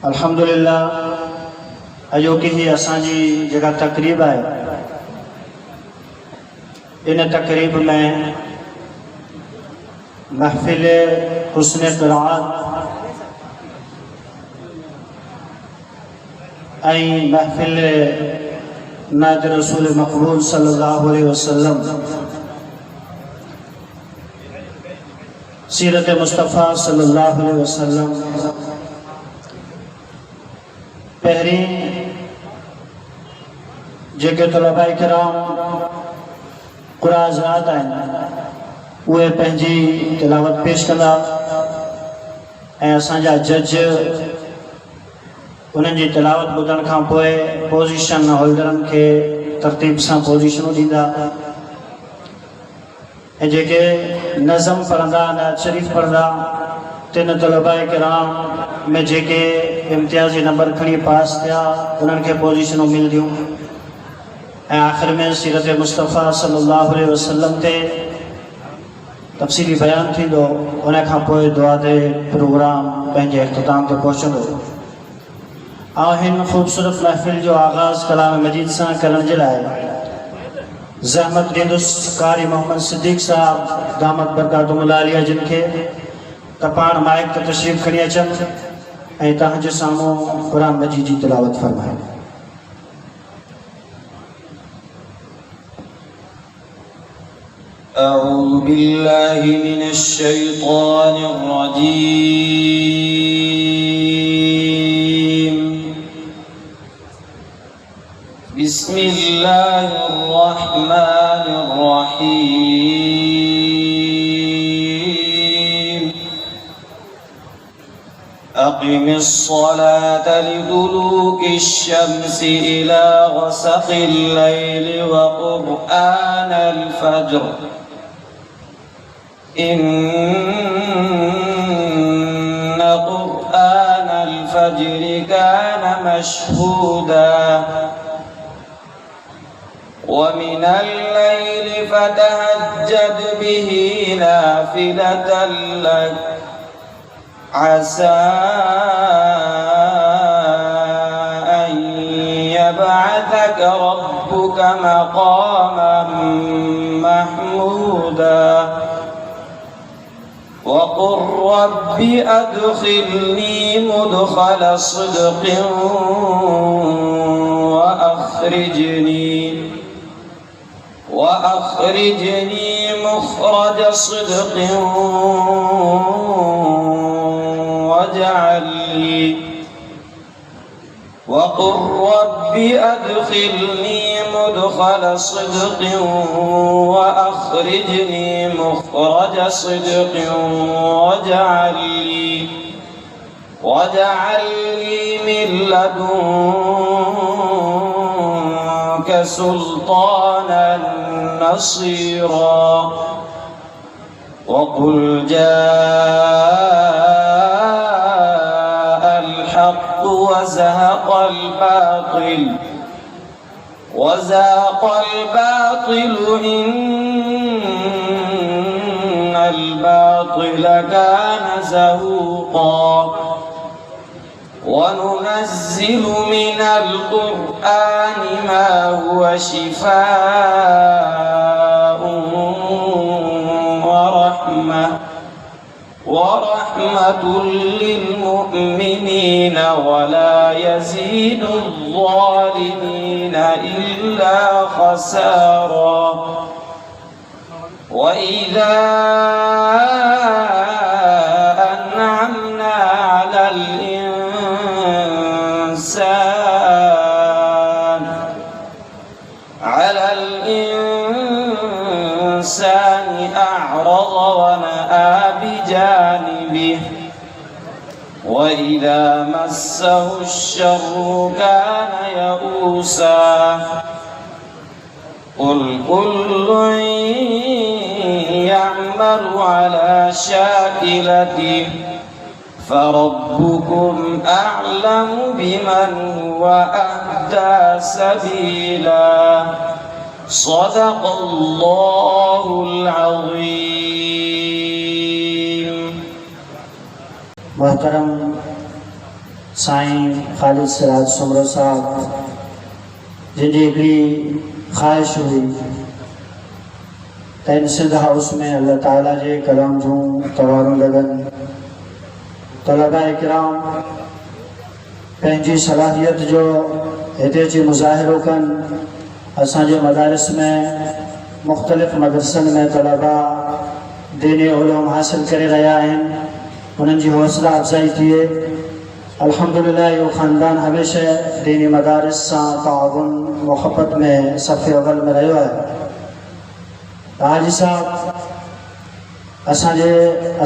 الحمدللہ اجو کی ہی اساں جی جگہ تقریب ہے، ان تقریب میں محفل حسن قرآت ای محفل نعت رسول مقبول صلی اللہ علیہ وسلم سیرت مصطفیٰ صلی اللہ علیہ وسلم پہریں جے طلباء کرام قرآن حضرات ہیں وہ پہنجی تلاوت پیش کندا اساں جا جج انہن جی تلاوت بدن کھان پوئے پوزیشن ہولڈرن کے ترتیب سے پوزیشنوں دیندا جے کہ نظم پڑھندا نعت شریف پڑھندا تین طلباء کرام میں جے کہ امتیازی نمبر کھڑی پاس تھیا انہن کے پوزیشنوں مل دیوں آخر میں سیرت مصطفیٰ صلی اللہ علیہ وسلم تے تفصیلی بیان تھی دو انہیں کھا پوئے دعا دے پروگرام پہنجے اختتام تے پہنچن دو آہن خوبصورت محفل جو آغاز کلام مجید سے کرن جلائے زحمت دیندس قاری محمد صدیق صاحب دامت برکاتم العالیہ جن کے تپان مائک تا تشریف کھڑیا چند اے تاہج سامو قرآن مجید جی تلاوت فرمائے أعوذ بالله من الشيطان الرجيم بسم الله الرحمن الرحيم أقم الصلاة لدلوك الشمس إلى غسق الليل وقرآن الفجر إن قرآن الفجر كان مشهودا ومن الليل فتهجد به نافلة لك عسى أن يبعثك ربك مقاما محمودا وقل رب أدخلني مدخل صدق وأخرجني مخرج صدق وقل رب أدخلني مدخل صدق وأخرجني مخرج صدق واجعل لي من لدنك سلطانا نصيرا وقل جاء الحق وزهق الباطل إن الباطل كان زهوقا وننزل من القرآن ما هو شفاء ورحمة للمؤمنين ولا يزيد الظالمين إلا خسارا وإذا أنعمنا على الإنسان أعرض ونأى بجانبه وإذا مسه الشر كان يئوسا قل كل يعمل على شاكلته فربكم أعلم بمن هو أهدى سبيلا صدق الله العظيم. محترم سائیں خالد سراج سمرو صاحب جن جی ہکڑی خواہش ہوئی تین سندھ ہاؤس میں اللہ تعالیٰ جے کلام جوں تواروں لگن طلباء اکرام پنجی صلاحیت جو ہتے جی مظاہروں کن اساں جے مدارس میں مختلف مدرسن میں طلباء دینی علوم حاصل کرے رہا ہیں انہوں جی حوصلہ افزائی تھیے الحمدللہ یہ خاندان ہمیشہ دینی مدارس سے تعاون محبت میں صف اول میں رہا ہے حاجی صاحب اساں جے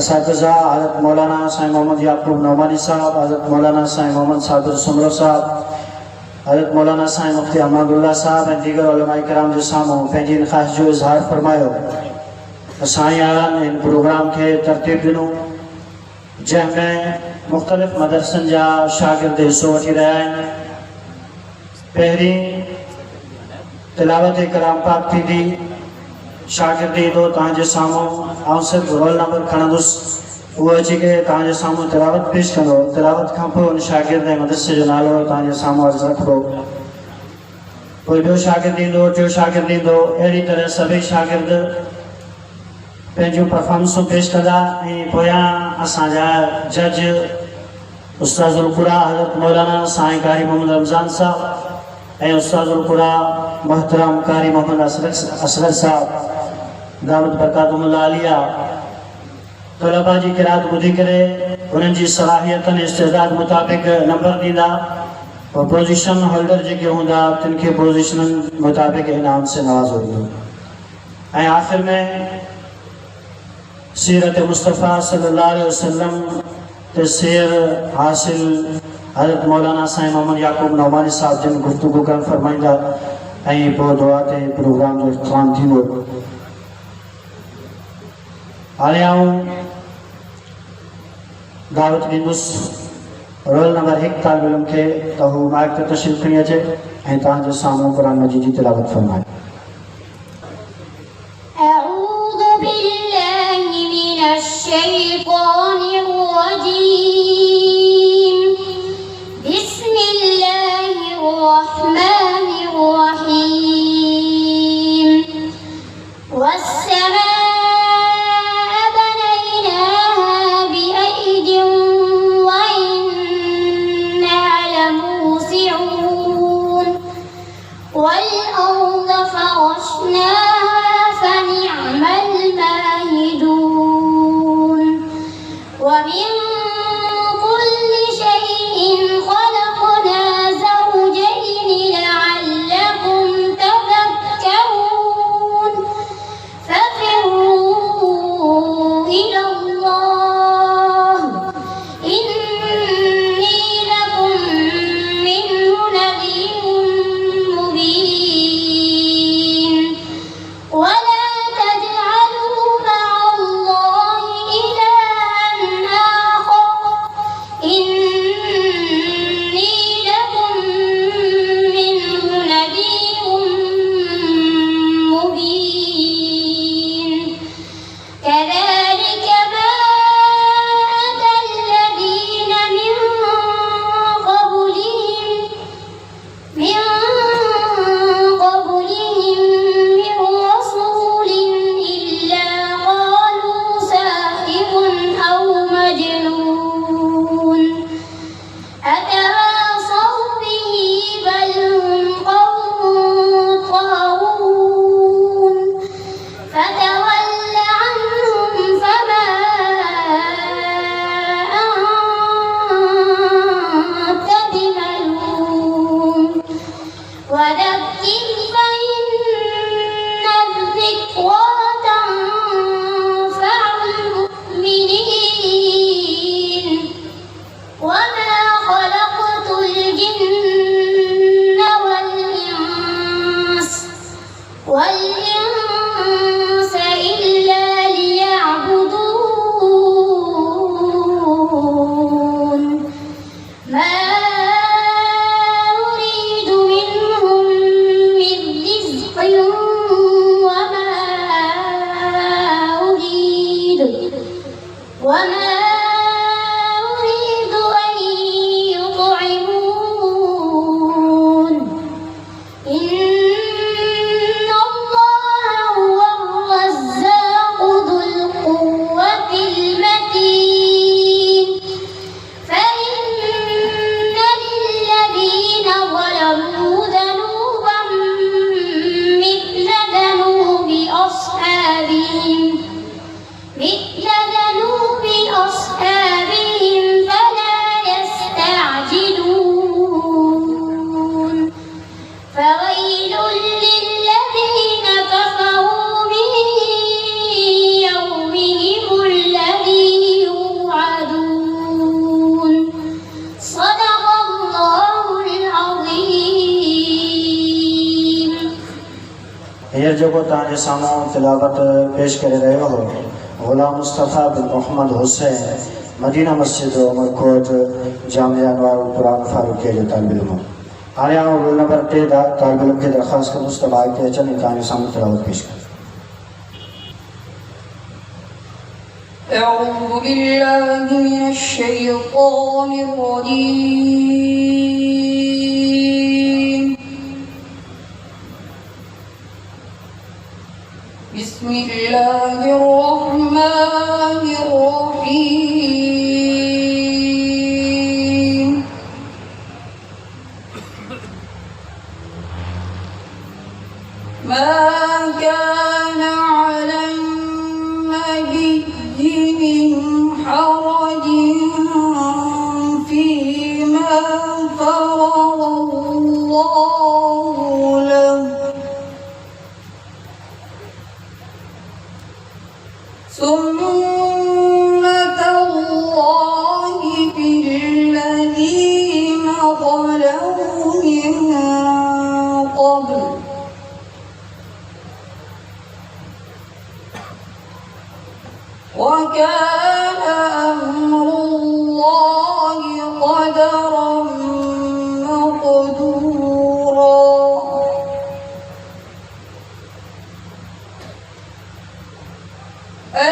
اساتذہ حضرت مولانا سائیں محمد یعقوب نعمانی صاحب حضرت مولانا سائیں محمد صابر سمرو صاحب حضرت مولانا سائیں مفتی احمد اللہ صاحب اور دیگر علماء کرام جو ساموں پنجی خواہش جو اظہار فرمایا سائیں آران ان پروگرام کے ترتیب دنوں جن میں مختلف مدرسن جا شاگرد حصو وٹھی رہا ہیں پہری تلاوت کلام پاک تھی دی شاگردی دو تانجے ساموں آؤں صرف رول نمبر کھڑندس وہ اچھی کہ تانجے ساموں تلاوت پیش کرو تلاوت کھمپو ان شاگرد مدرسے جو نالو تانجے ساموں عرض رکھو کوئی دو شاگردی دو ایڈی طرح سبھی شاگرد پنجو پرفارمنسوں پیش کردہ پویا اساں جا جج استاذ القرآن حضرت مولانا سائیں قاری محمد رمضان صاحب استاذ القرآن محترم قاری محمد اصغر صاحب دعوت برکاتم اللہ علیہ طلباء جی قرات بدھی کرے انہوں جی صلاحیتن استعداد مطابق نمبر دیندہ اور پوزیشن ہولڈر جی کے ہوں تن کے پوزیشن مطابق انعام سے نواز ہوئی آخر میں سیرت مصطفیٰ صلی اللہ علیہ وسلم تسیر حاصل حضرت مولانا سائیں محمد یعقوب نعمانی صاحب جن گفتگو کر فرمائندہ بہت دعا تے پروگرام جو اختتام تھی وہ آلے آؤں دعوت دیندس رول نمبر 1 طالب علم کے تہو مائک تے تشریف کرنی اچھے تاں جو ساموں قرآن مجید جی تلاوت فرمائے الشيطان الرجيم بسم الله الرحمن الرحيم والسماء بنيناها بأيد وإنا لموسعون والأرض فرشناها فنعم الماهدون ومن كل شيء خلقنا زوجين لعلكم تذكرون ففروا إلى الله إني لكم منه نذير مبين ولا تجعلوا مع الله إلها آخر إني لكم منه نذير مبين كذلك ما أتى الذين من قبلهم من رسول إلا قالوا ساحر أو مجنون أتواصوا به بل هم قوم طاغون فتول عنهم فما أنت بملوم وذكر فإن الذكرى تنفع المؤمنين وما خلقت الجن والإنس إلا ليعبدون ما أريد منهم من رزق وما أريد أن ہیر جگہ تانے سامو تلاوت پیش کرے رہے ہو غلام مصطفیٰ بن محمد حسین مدینہ مسجد عمر کوٹ جامعہ انوار القرآن فاروق کے طالب علم آنے آؤں رول نمبر 3 طالب علم کی درخواست کا مستبائی کے چند تانے سامو تلاوت پیش کرے. أعوذ بالله من الشيطان الرجيم. بسم الله الرحمن الرحيم. ما كان على النبي من حرج فيما فرض الله له سنة الله في الذين خلوا من قبل وكان أمر الله قدرا مقدورا.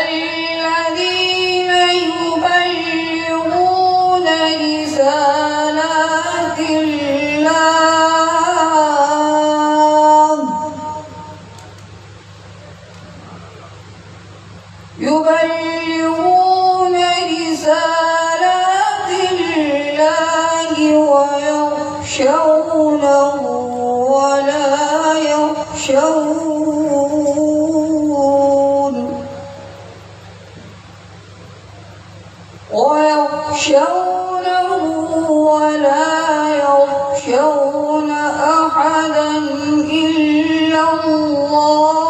الذين يبلغون رسالات الله يبلغون رسالات الله ويخشونه ولا يخشون أحدا إلا الله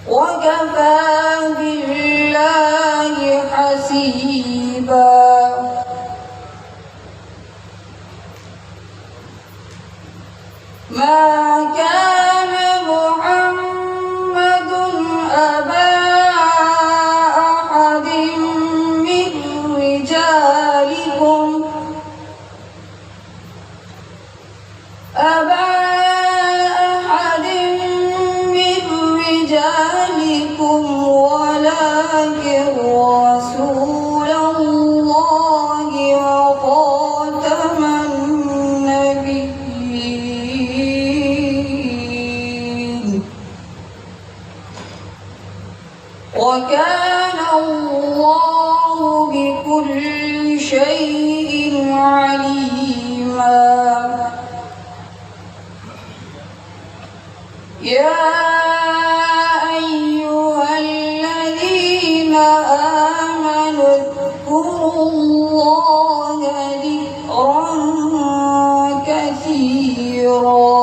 وكفى بالله حسيبا. ما كان محمد أبا أحد من رجالكم ولكن رسول الله وخاتم النبيين وكان الله بكل شيء عليما. يا أيها الذين آمنوا اذكروا الله ذكرا كثيرا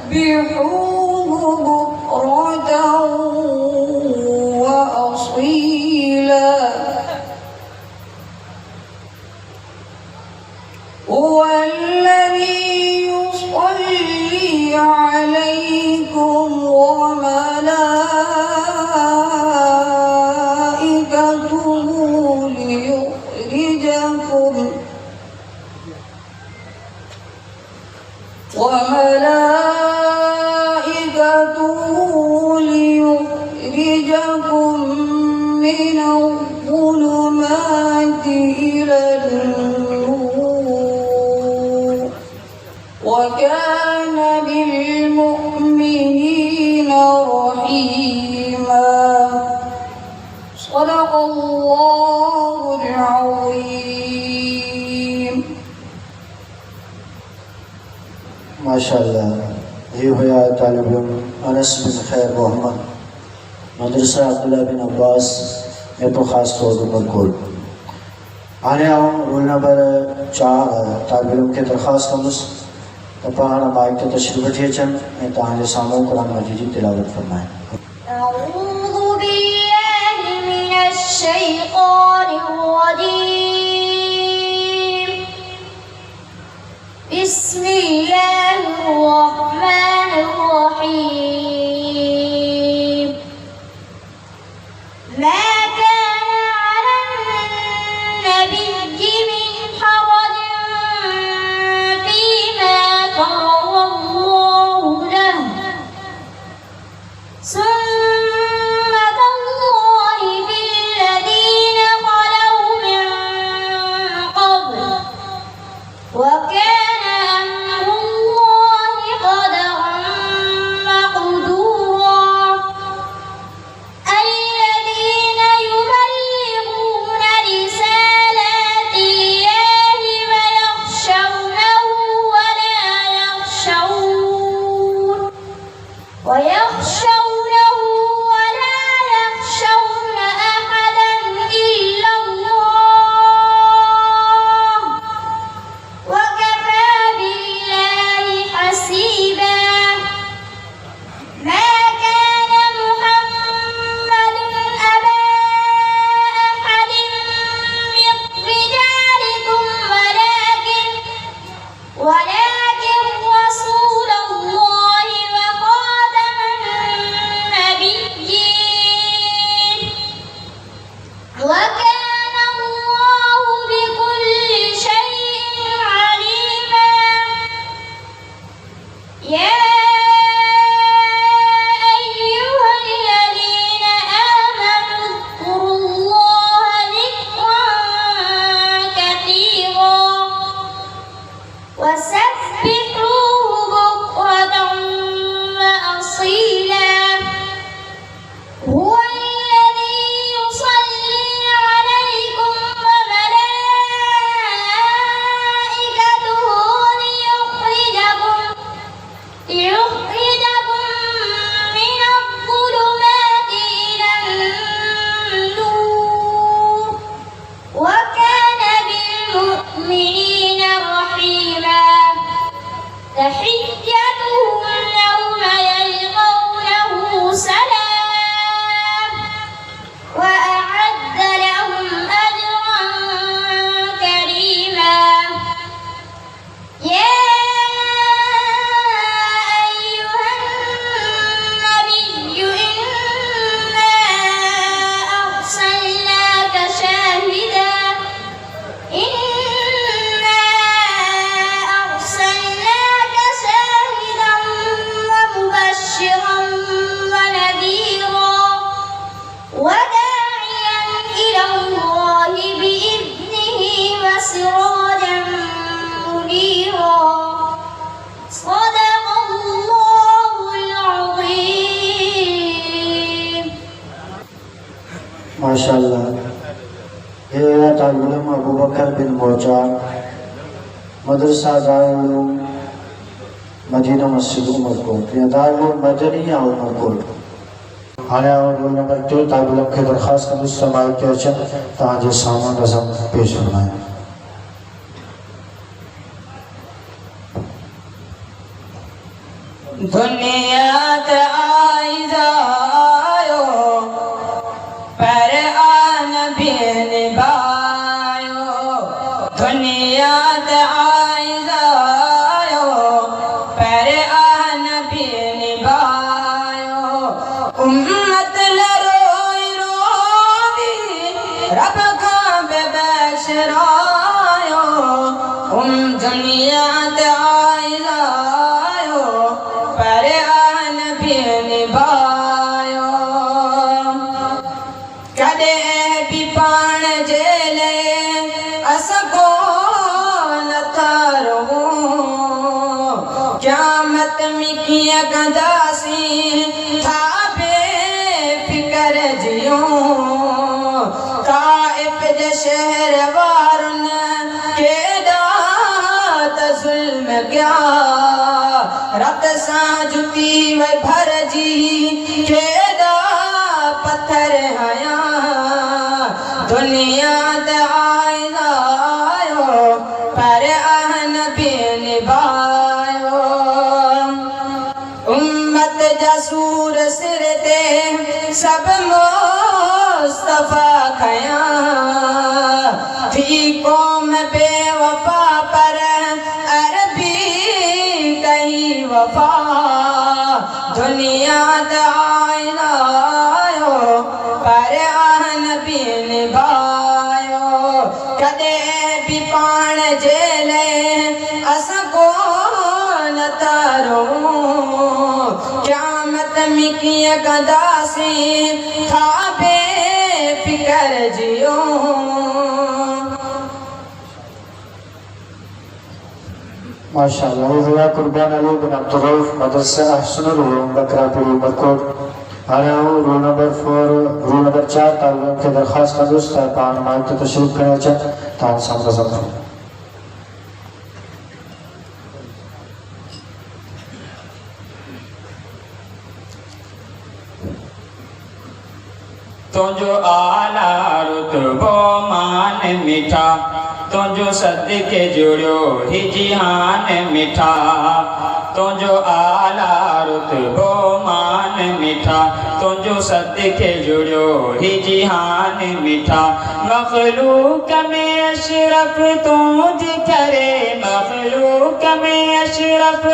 وسبحوه بكرة وأصيلا. هو الذي يصلي عليكم وملائكته ليخرجكم من الظلمات إلى النور وكان بالمؤمنين رحيما. صدق الله العظيم. ماشاءاللہ یہ ہوا طالب علم انس بن خیر محمد مدرسہ عبداللہ بن عباس میں تو خاص طور پر کھول آنے آؤں رول نمبر 4 طالب علم کے درخواست کا پہاڑ بائک کے تشریف اٹھے چند تاہنے ساموں قرآن مجید تلاوت فرمائیں. أعوذ بالله من الشيطان الرجيم. بسم الله الرحمن الرحيم. ما كان على النبي من حرج فيما فرض الله له، سنة الله في الذين خلوا من قبل، وكان أمر الله قدرا مقدورا. الذين يبلغون رسالات الله ويخشونه ولا يخشون أحدا إلا الله، وكفى بالله حسيبا. ما كان محمد أبا أحد من رجالكم ولكن رسول الله وخاتم النبيين، وكان الله بكل شيء عليما. يا أيها الذين آمنوا اذكروا الله ذكرا كثيرا وسبحوه بكرة وأصيلا. هو الذي يصلي عليكم وملائكته ليخرجكم من الظلمات إلى النور، وكان بالمؤمنين رحيما. تحيتهم يوم يلقونه سلام، وأعد لهم أجرا كريما. يا أيها النبي إنا أرسلناك شاهدا ومبشرا ونذيرا وداعيا إلى الله بإذنه وسراجا منيرا. صدق الله العظيم. ماشاء اللہ. یہ طالب ابو بکر بن موجا، مدرسہ دارالعلوم مدینہ مسجد عمر کوٹ، یا دارالعلوم مدنیہ عمر کوٹ. آیا اور رول نمبر 2 طالب علم کی درخواست کا مستمع کے اچھا تاج سامان رضم پیش فرمائیں. دنیا آئیزایو پر آن بین بایو، دنیا آئیزایو پر آن بین بایو. امت لروئی روی رب کا ببشرایو، دنیا آئیزایو پر آن بین بایو. کدے بھی پان جیلے اسکو نتارو، قیامت میں کیا گنداسی تھا بے فکر جیوں. طائف جے شہر وارن کے دات ظلم کیا، رت ساں جتی وے بھر جی کے دا پتھر ہیاں. دنیا آئیزایو پر آن بین بایو، امت جسور سر تے سب موت मुस्तफा खया थी कौम बेवफा पर अरबी कहीं वफा दुनिया दायनायो पर आहन भी निभायो कदे भी पाण जेले अस को न तारो क़यामत में कीअं कंदासीं था बेफ़िकर जियो माशाअल्लाह हुआ कुर्बान अली बिन अब्दुल रऊफ मदरसा अहसनुल उलूम बकरापुर उमरकोट आया हूँ रूल नंबर 4 तालिम के दरखास्त का दोस्त है पान माइक के तशरीफ करने चाहते तान सामने ज़रूर तुझो आला रुतबो मान मिठा तुझो सदके जुड़ियो ही जिहान मिठा तुझो आला रुतबो मान मिठा तुझो सदके जुड़ियो ही जिहान मिठा मखलूक में अशरफ तुझ करे मखलूक में अशरफ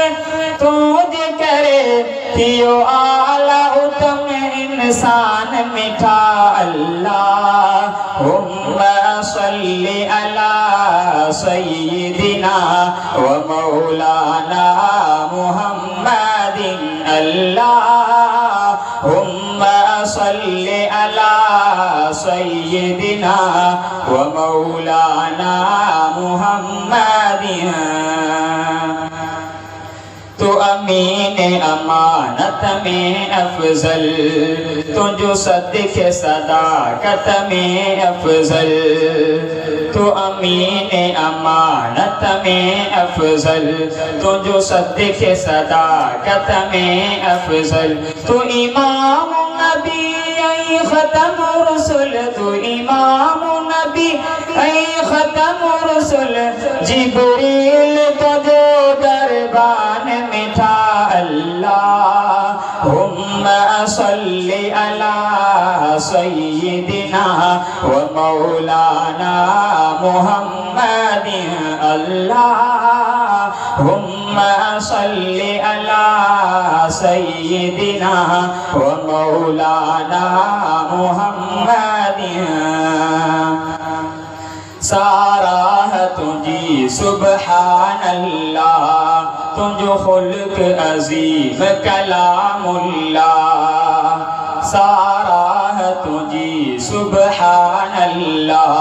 तुझ करे थियो आला उत्तम इंसान मिठा अल्लाहुम्मा सल्ली अला सय्यिदिना व मौलाना मुहम्मदिन अल्लाहुम्मा सल्ली अला सय्यिदिना व मौलाना मुहम्मदिन तो अमीन अमानत में अफजल तुझो सदके सदाकत में अफजल तो अमीन अमानत में अफजल तुझो सदके सदाकत में अफजल तो इमाम नबी ऐ खत्म रसूल तो इमाम नबी ऐ खत्म रसूल जिब्रील तुझो दरबान मिठा अल्लाहुम्मा सल्ली अला सय्यिदिना व मौलाना मुहम्मदिन अल्लाहुम्मा सल्ली अला सय्यिदिना व मौलाना मुहम्मदिन सारा है तुझी सुबहान अल्लाह तुझो खुल्क अजीम कलामुल्लाह सारा है तुझी सुबहान अल्लाह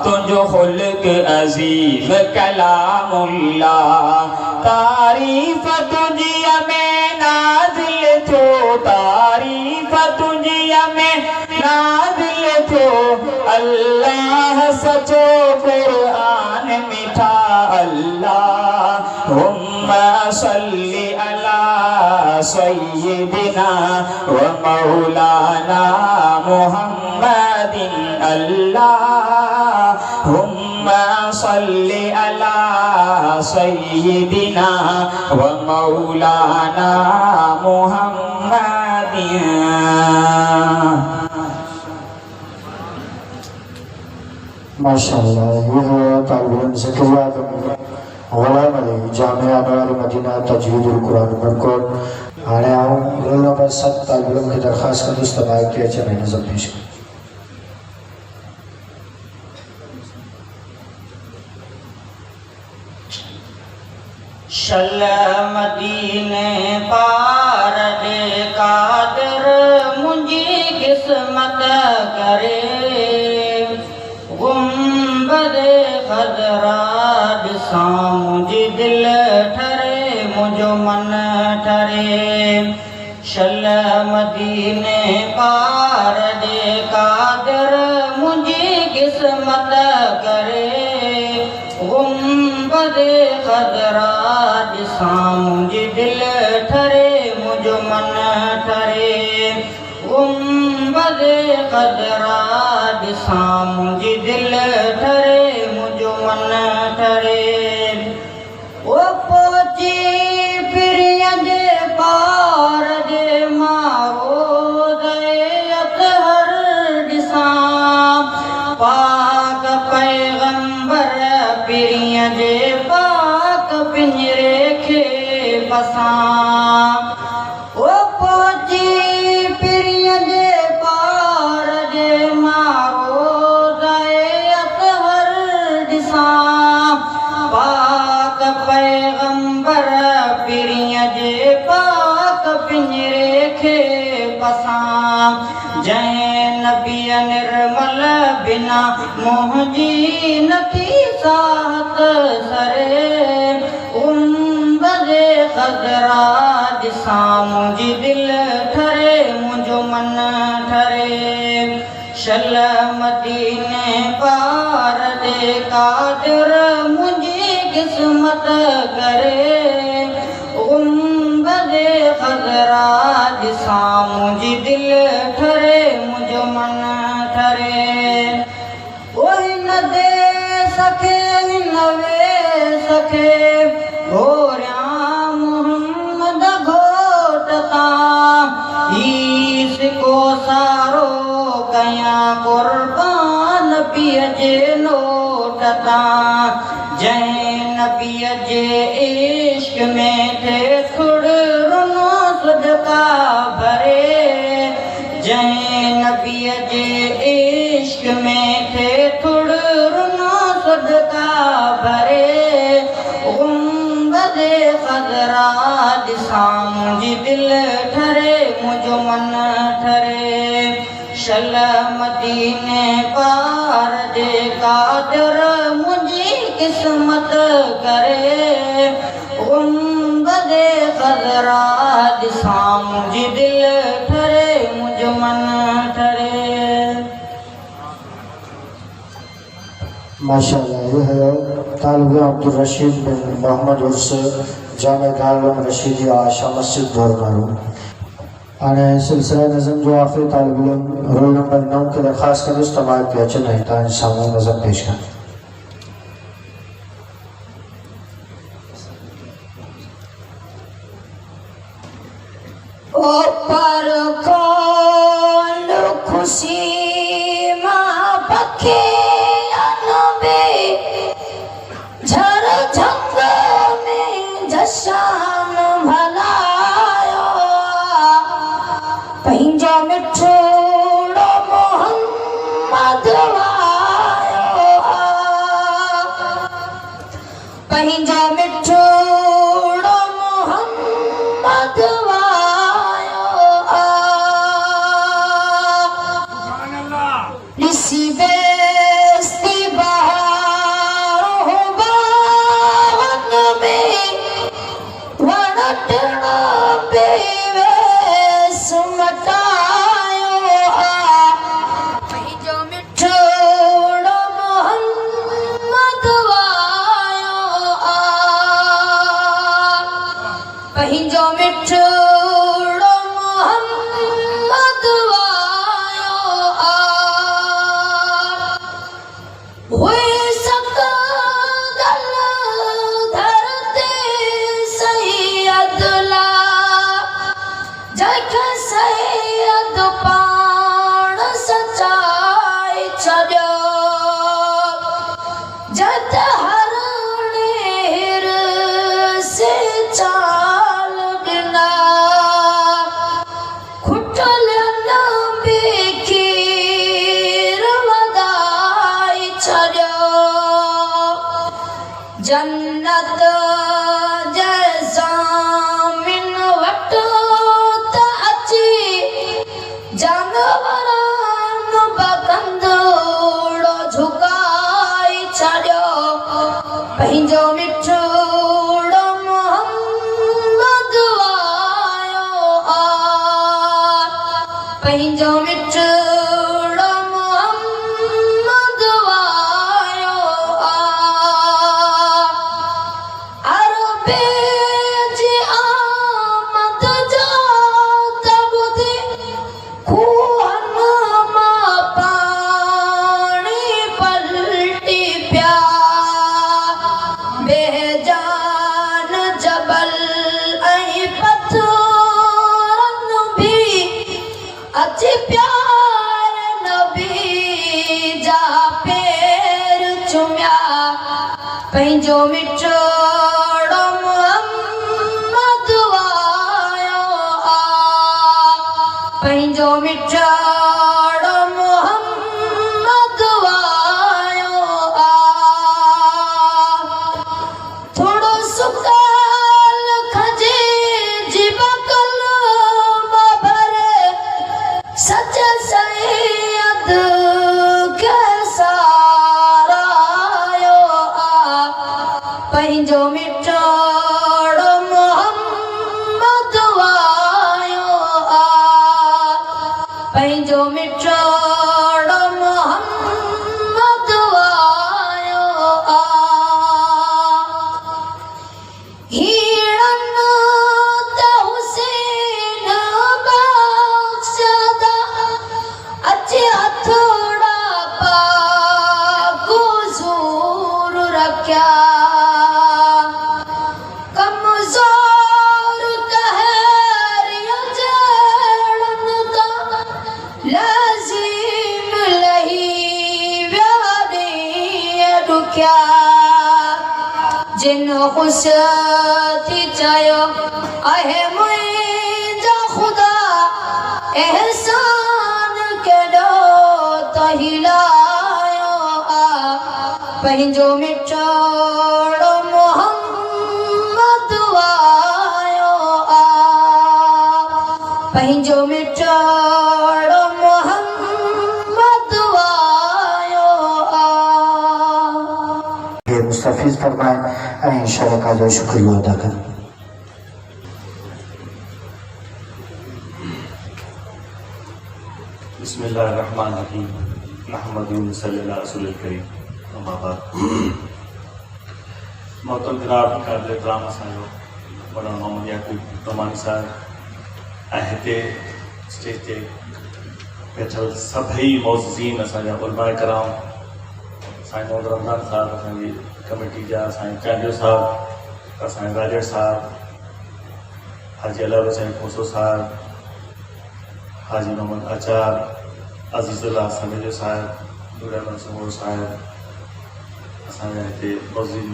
तुझो खुल्क अजीम कलामुल्लाह तारीफ तुझी में नाज़िल थो तारीफ तुझी में नाज़िल थो अल्लाह सचो कुरान मिठा अल्लाहुम्मा सल्ली अला सय्यिदिना व मौलाना मुहम्मदिन अल्लाहुम्मा सल्ली अला सय्यिदिना व मौलाना मुहम्मदिन माशाअल्लाह ये है तालिम ज़किया गुलाम अली जामिया नूर मदीना तजवीदुल कुरान बरकोट आया हूँ रोल नंबर 7 तालिम की दरखास्त का दोस्त माइक के चले नजर पेश शल मदीने पार दे कादर मुझी किस्मत करे गुंबदे खदरा दिसा मुझे दिल ठरे मुझो मन ठरे शल मदीने पार दे कादर मुझी किस्मत करे गुंबदे खदरा दिसा मुझे दिल ठरे मुझो मन ठरे गुंबदे खदरा दिसा मुझे दिल ठरे मुझो मन ठरे ओ पोची प्रिय जे पार दे मारो दे अतहर दिसा ॾिसां ओ पहुची पिरीअ जे पार जे मारो हर ॾिसां पाक पैगंबर पिरीअ जे पाक पिंजरे खे पसां जंहिं नबीअ निर्मल बिना मुंहिंजी नथी साहत सरे उम्बे ख़ज़रा ॾिसां मुंहिंजी दिलि ठरे मुंहिंजो मन ठरे शल मदीने पार जे कादिर मुंहिंजी क़िस्मत करे उम्बे ख़ज़रा ॾिसां मुंहिंजी दिलि ठरे मुंहिंजो मन ठरे ओ हिन दे सखे हिन वे सखे घोरियां मुहम्मद घोट तां ईस को सारो कयां क़ुर्बान नबीअ जे नोट तां जंहिं नबीअ जे इश्क में थे थुड़ रुनो सदका भरे जंहिं नबीअ जे इश्क में थे थुड़ रुनो सदका भरे उम्बे ख़ज़रा ॾिसां मुंहिंजी दिलि ठरे मुंहिंजो मन ठरे शल मदीने पार जे कादिर मुंहिंजी क़िस्मत करे उम्बे ख़ज़रा ॾिसां मुंहिंजी दिलि ठरे मुंहिंजो मन ठरे माशाअल्लाह। ये है तालिब अब्दुल रशीद बिन मोहम्मद उर्स जामे दारुल रशीदी आशा मस्जिद दोरनारो आने सिलसिला नज़म जो आखिरी तालिब इल्म रोल नंबर 9 के दरख्वास्त कर इस्तेमाल किया चले तान सामने नज़म पेश कर ओ पर कौन खुशी मां पखे अनबे झर झंग में जशान भलायो पंहिंजो मिठड़ो मोहम्मद वायो पंहिंजो मिठड़ो मोहम्मद पंहिंजो मिठड़ो मोहम्मद वायो हुए सकदल धरते सैयद ला जंहिंखे सैयद पाण सचाई छॾियो जत हरणे हिर से चाल ॾिना खुटल न बेखीर वधाई छॾियो जन्नत जैसा मिन वटि त अची जानवरन बकंदड़ो झुकाई छॾियो पंहिंजो मिठड़ो मोहम्मद वायो पंहिंजो मिठड़ो मोहम्मद वायो अरबे जी आमद जा त ॿुधी खूहन मां पाणी पलटी पिया बेजान जबल ऐं पथरन भी अची प्यार नबी जा पेर चुमिया पंहिंजो मिठड़ो मोहम्मद सच सैयद के सारायो आ पंहिंजो मिठड़ मोहम्मद वायो आ पंहिंजो मिठड़ मोहम्मद वायो आ हीरन त हुसैन बख्शदा अचे हथड़ा पाक ज़ूर रखिया कमज़ोर कहरिया जड़न ता लाज़िम लही व्यारे रुकिया जिन खुश थी चयो आहे मुंहिंजा ख़ुदा एहसान केॾो तहिलायो आ पंहिंजो मिठड़ मोहम्मद वायो आ पंहिंजो मिठड़ मोहम्मद वायो आ یہ مستفیض فرمائیں ऐं शरका जो शुक्रिया अदा करें बिस्मिल्लाहिर्रहमानिर्रहीम नहमदुहु व सल्लल्लाहु अलैहि करीम अम्मा बाद मोहतरम जनाब काबिल इकराम असांजो मौलाना मोहम्मद याकूब तोमानी साहब ऐं हिते स्टेज ते वेठल सभई मौज़ज़ीन असांजा उलमा कराम साईं मोहम्मद रमज़ान साहब असांजी कमेटी जा साईं चांडियो साहब असांजे राजड़ साहब हाजी अलाउर हुसैन खोसो साहब हाजी मोहम्मद आचार अज़ीज़ुल्लाह समेजो साहब नूरमन समूर साहब असांजा हिते मौज़ीन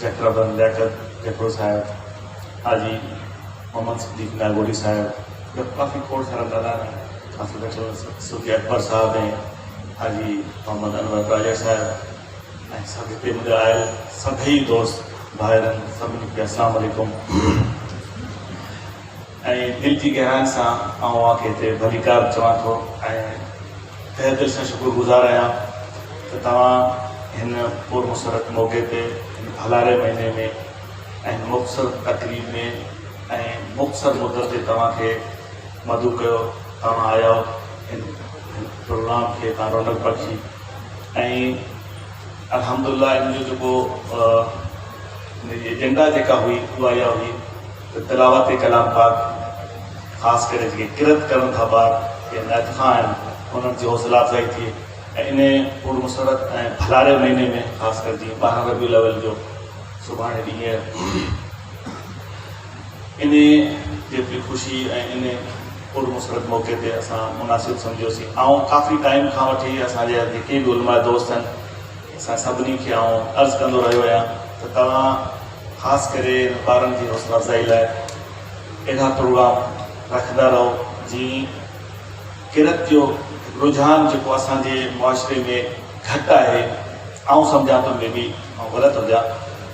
जकराबंद लियाकत जकरो साहब हाजी मोहम्मद सिद्दीक़ नागोरी साहब ॿियो काफ़ी खोड़ सारा दादा काफ़ी वेठल सूफ़ी अकबर साहब ऐं हाजी मोहम्मद अनवर राजा साहब ऐं सभु हिते मुंहिंजा आयल सभई दोस्त भाइरनि सभिनी खे अस्सलाम वालेकुम ऐं दिलि जी गहराइनि सां आउं तव्हांखे हिते भलीकार चवां थो ऐं तहे दिलि सां शुक्रगुज़ार आहियां त तव्हां हिन पुरमुसरत मौक़े ते हिन भलारे महीने में ऐं मुख़्तसर तक़रीब में ऐं मुख़्तसर मुद्दत ते तव्हांखे मदू कयो तव्हां आया हिन प्रोग्राम खे तव्हां रौनक बख़्शी ऐं अल्हम्दुलिल्लाह इन जो जेको एजेंडा जेका हुई उहा इहा हुई त तिलावत कलाम पाक ख़ासि करे जेके किरत करनि था ॿार या नातिख़ा आहिनि उन्हनि जी हौसला अफ़ज़ाई थी ऐं इन पुरमुसरत ऐं भलारे महीने में ख़ासि करे जीअं 12 रबीउल अव्वल जो सुभाणे ॾींहुं इन जेतिरी ख़ुशी ऐं इन पुरमुसरत मौक़े ते असां मुनासिब सम्झियोसीं ऐं काफ़ी टाइम खां वठी असांजे जेके बि उलमा दोस्त आहिनि असां सभिनी खे अर्ज़ु कंदो रहियो आहियां त तव्हां ख़ासि करे ॿारनि जी हौसला अफ़ज़ाई लाइ अहिड़ा प्रोग्राम रखंदा रहो जीअं किरत जो रुझान जेको असांजे मुआशिरे में घटि आहे आउं सम्झां थो में बि ग़लति हुजां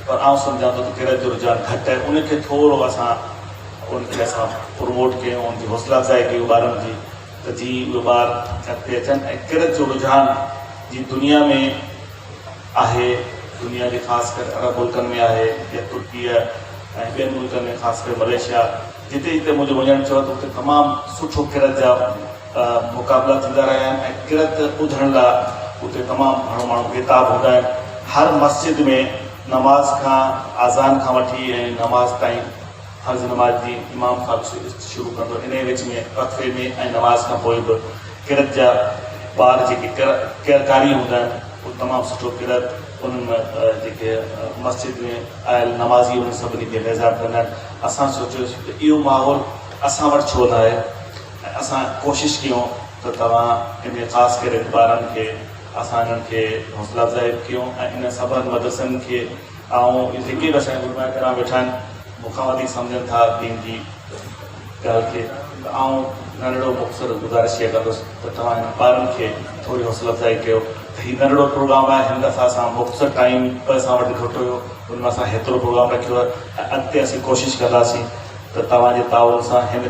पर आउं सम्झां थो त किरत जो रुझान घटि आहे उनखे थोरो असां उनखे असां प्रमोट कयूं उनजी हौसला अफ़ज़ाई कयूं ॿारनि जी त जीअं उहे ॿार अॻिते अचनि ऐं किरत जो रुझान जी दुनिया में आहे दुनिया जे ख़ासि करे अरब मुल्कनि में आहे या तुर्की ऐं ॿियनि मुल्कनि में ख़ासि करे मलेशिया जिते जिते मुंहिंजो वञणु चयो त उते तमामु सुठो किरत जा मुक़ाबला थींदा रहिया आहिनि ऐं किरत ॿुधण लाइ उते तमामु घणो माण्हू बेताब हूंदा आहिनि हर मस्जिद में नमाज़ खां आज़ान खां वठी ऐं नमाज़ ताईं फर्ज़ नमाज़ जी इमाम खां शुरू कंदो इन विच में वक़फ़े में ऐं नमाज़ खां पोइ बि किरत जा ॿार जेके कारी हूंदा आहिनि उहो तमामु सुठो किरत उनमें जेके मस्जिद में आयल नमाज़ी उन सभिनी खे बेज़ार कंदा आहिनि असां सोचियोसीं त इहो माहौल असां वटि छो न आहे ऐं असां कोशिशि कयूं त तव्हां इन ख़ासि करे ॿारनि खे असां इन्हनि खे हौसला अफ़ज़ाई कयूं ऐं इन सभिनि मदरसनि खे ऐं जेके बि असांजे उलमा कराम वेठा आहिनि मूंखां वधीक सम्झनि था दीन जी ॻाल्हि खे त आउं नंढड़ो मुख़्तसर गुज़ारिश इहा कंदुसि त तव्हां हिन ॿारनि खे थोरी हौसला अफ़ज़ाई कयो त हीउ नंढड़ो प्रोग्राम आहे हिन दफ़ा असां मुख़्तसर टाइम बि असां वटि घटि हुयो हुन में असां हेतिरो प्रोग्राम रखियो आहे ऐं अॻिते असीं कोशिशि कंदासीं त त तव्हांजे ताउन सां हिन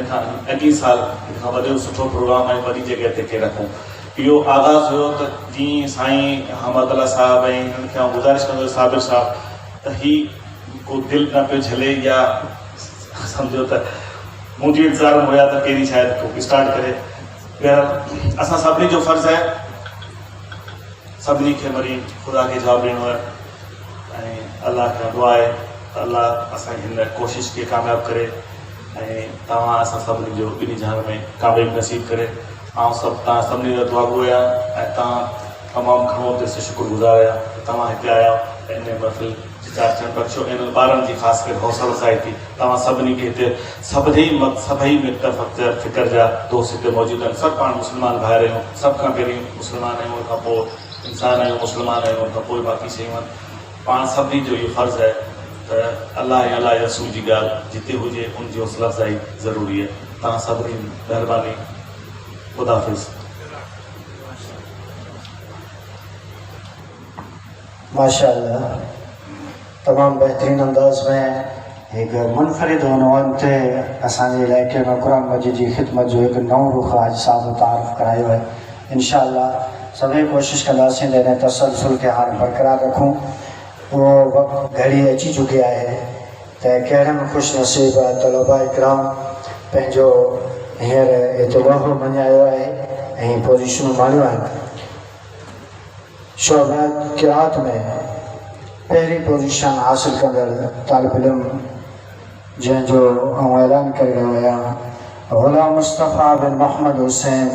खां अॻी साल हिन खां वॾो सुठो प्रोग्राम ऐं वॾी जॻह ते खे रखूं। इहो आगाज़ हुयो त जीअं साईं अहमद अल्ला साहिब ऐं हिननि खे गुज़ारिश कंदो साबिर साहिब त हीउ को दिलि न पियो झले या सम्झो त मुंहिंजी इंतज़ार में हुया त कहिड़ी शायदि को स्टार्ट करे। बहरहाल असां सभिनी जो फ़र्ज़ु आहे, सभिनी खे वरी ख़ुदा खे जवाबु ॾियणो आहे ऐं अलाह खां दुआ आहे त अलाह असांजी हिन कोशिशि खे कामयाबु करे ऐं तव्हां असां सभिनी जो ॿिनी जहान में कामयाबी नसीब करे। ऐं तव्हां सभिनी जा दुआगो आहियां ऐं तव्हां तमामु घणो दिलि से शुक्रगुज़ार आहियां त तव्हां हिते आया इन महफ़िल जी चार बख़्शो इन ॿारनि जी ख़ासि करे हौसला अफ़ज़ाई थी। तव्हां सभिनी खे हिते सभई मित्र फ़िक्र जा दोस्त हिते मौजूदु आहिनि। सभु पाण मुस्लमान भाइर आहियूं, सभ खां पहिरीं मुस्लमान आहियूं, उन खां पोइ इंसान आहियूं, मुस्लमान आहियूं, उन खां पोइ बाक़ी शयूं आहिनि। पाण सभिनी जो इहो फ़र्ज़ु आहे त अलाह ऐं अलाह रसूल जी ॻाल्हि जिते हुजे उनजी हौसला अफ़ज़ाई ज़रूरी आहे। तव्हां सभिनी महिरबानी, खुदा हाफ़िज़। माशाअल्लाह, तमाम बेहतरीन अंदाज में एक मुनफरिद उनवान ते असांजे इलाइक़े में कुरान मजीद जी ख़िदमत जो एक नओं रुख आज साहब तारुफ़ करायो है। इंशाअल्लाह सभई कोशिश कंदासीं त इन तसलसल खे हाणे बरक़रार रखूं। वो वक़्तु घड़ी अची चुकी आहे त कहिड़नि ख़ुशि नसीब तलबा इकराम पंहिंजो हींअर हिते वहो मञायो आहे ऐं पोज़ीशनूं माणियूं आहिनि। शोबा क़िरात में पहिरीं पोज़ीशन हासिल कंदड़ तालिब इल्म जंहिंजो आउं ऐलान करे रहियो आहियां, ग़ुलाम मुस्तफ़ा बिन मोहम्मद हुसैन,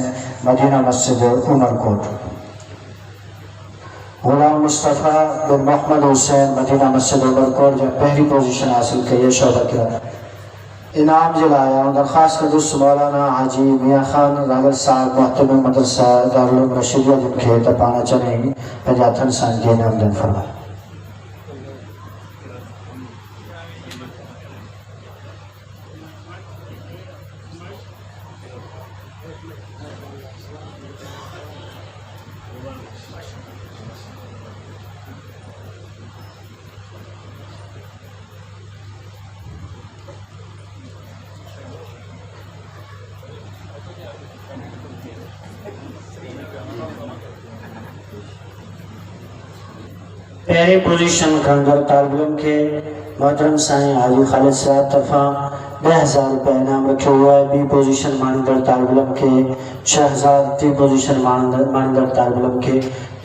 मदीना मस्जिद उमरकोट। ग़ुलाम मुस्तफ़ा बिन मोहम्मद हुसैन, मदीना मस्जिद उमरकोट जंहिं पहिरीं पोज़ीशन हासिल कई आहे शोबा क़िरात। इनाम जे लाइ आउं दरख़्वास्त कंदुसि मौलाना हाजी मियां ख़ान रागल साहिब मुहतमिम मदरसा दारुल उलूम रशीदिया जिन खे त पाण अचनि ऐं पंहिंजे हथनि सां इनखे इनाम ॾियनि फरमाए। पहिरीं पोज़ीशन खणंदड़ तालिब इल्म खे मोहतरम साईं हाजी ख़ालिद साहिब तरफ़ां 10,000 रुपया इनाम रखियो वियो आहे। ॿी पोज़ीशन माणींदड़ तालिब इल्म खे 6,000, टी पोज़ीशन माणींदड़ तालिब इल्म खे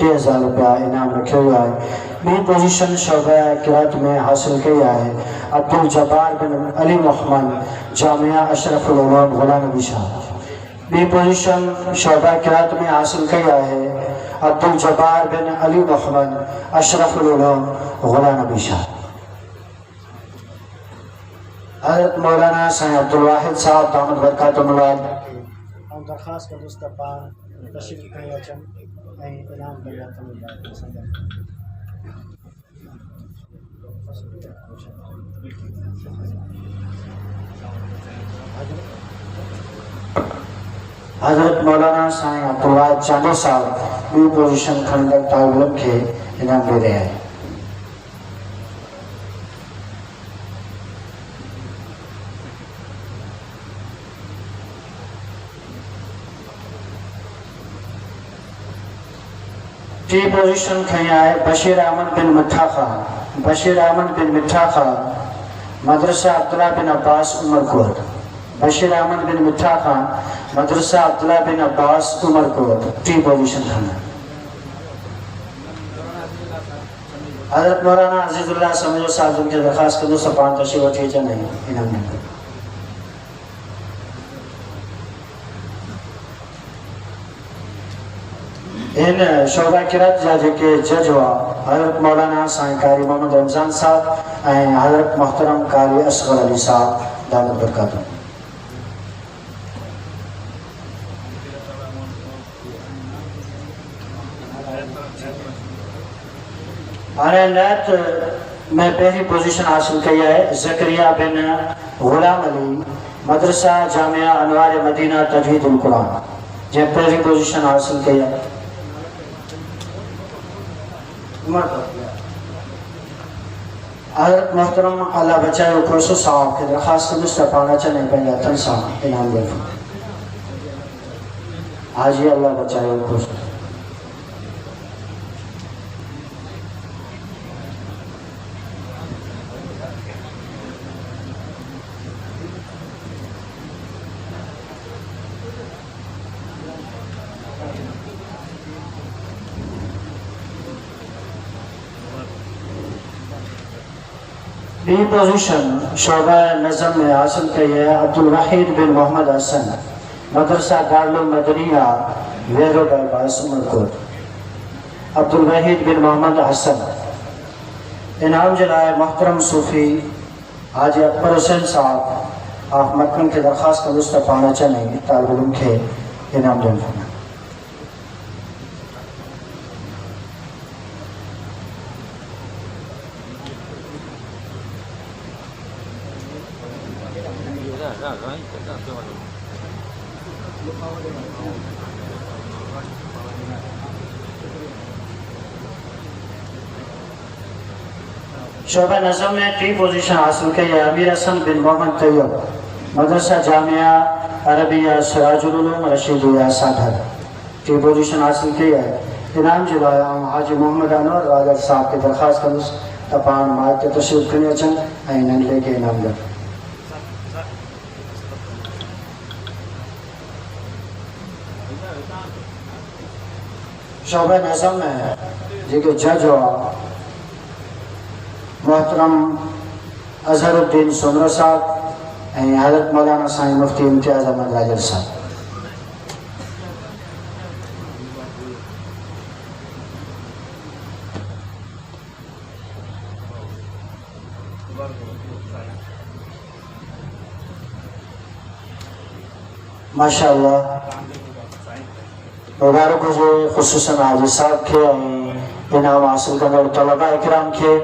3,000 रुपया इनाम रखियो वियो आहे। ॿी पोज़ीशन शोबा क़िरात में हासिल कई आहे अब्दुल जब्बार बिन अली मोहम्मद, जामिया अशरफुल उलूम गुलाम नबी शाह। ॿी पोज़ीशन शोबा क़िरात में हासिल कई आहे अब्दुल जब्बार बिन अली मोहम्मद, अशरफुल उलूम गुलाम नबी शाह। हज़रत मौलाना साईं अब्दुल वाहिद साहब दामद बरकातुहुल आऊं दरख़्वास्त कंदुसि त पाण तशरीफ़ खणी अचनि ऐं इनाम करे हज़रत मौलाना साईं अब्दुल वाहिद चांदो साहब ॿी पोज़ीशन खणंदड़ तालिब इल्म खे इनाम ॾेई रहिया आहिनि। टी पोज़ीशन खई आहे बशीर अहमद बिन मिठा ख़ान, बशीर अहमद बिन मिठा ख़ान, मदरसा अब्दुल्ला बिन अब्बास उमरकोट। बशीर अहमद बिन मिठा ख़ान, मदरसा अब्दुल्ला बिन अब्बास उमरकोट, टी पोज़ीशन खणा। हज़रत मौलाना अज़ीज़ुल्लाह समझो साहब जिन खे दरख़्वास्त कंदुसि पाण तशरीफ़ वठी अचनि ऐं इनाम ॾियनि। इन शोबा क़िरात जा जेके जज हुआ हज़रत मौलाना साईं कारी मोहम्मद रमज़ान साहब ऐं हज़रत मोहतरम कारी असग़र अली साहब दामद बरकातुहुम। हाणे नायत में पहिरीं पोज़ीशन हासिल कई आहे ज़करिया बिन ग़ुलाम अली, मदरसा जामिया अनवार मदीना तजवीदुल कुरान, जंहिं पहिरीं पोज़ीशन हासिल कई आहे। حضرت محترم اللہ بچائے پروسو صاحب کے درخواست مستر پانا چنے پہنیا تنسا انعام دے حاجی اللہ بچائے پروسو بی پوزیشن شعبہ نظم میں حاصل کی ہے عبدالوحید بن محمد حسن مدرسہ دارالمدنیہ ویرو بائی باس عمرکوٹ عبدالوحید بن محمد حسن انعام جلائے محترم صوفی حاجی اکبر حسین صاحب آپ مکن کی درخواست کا دوست پانا چاہیں طالب علم کے انعام دیں فرمائیں شعبہ نظم میں 3 پوزیشن حاصل کی ہے امیر حسن بن محمد طیب مدرسہ جامعہ عربیہ سراج العلوم رشیدیہ ساٹھر 3 پوزیشن حاصل کی ہے انعام جلائے حاجی محمد انور راجر صاحب کی درخواست کا تپان مات کے تشریف کرنے چند اینن لے کے انعام دیں شعبہ نظم میں جی کہ جج ہوا محترم اظہر الدین سمرہ صاحب حضرت مولانا سائیں مفتی امتیاز احمد راجر صاحب ماشاءاللہ مبارک ہو جو خصوصاً حاجی صاحب کے انعام حاصل کرنے طلباء اکرام کے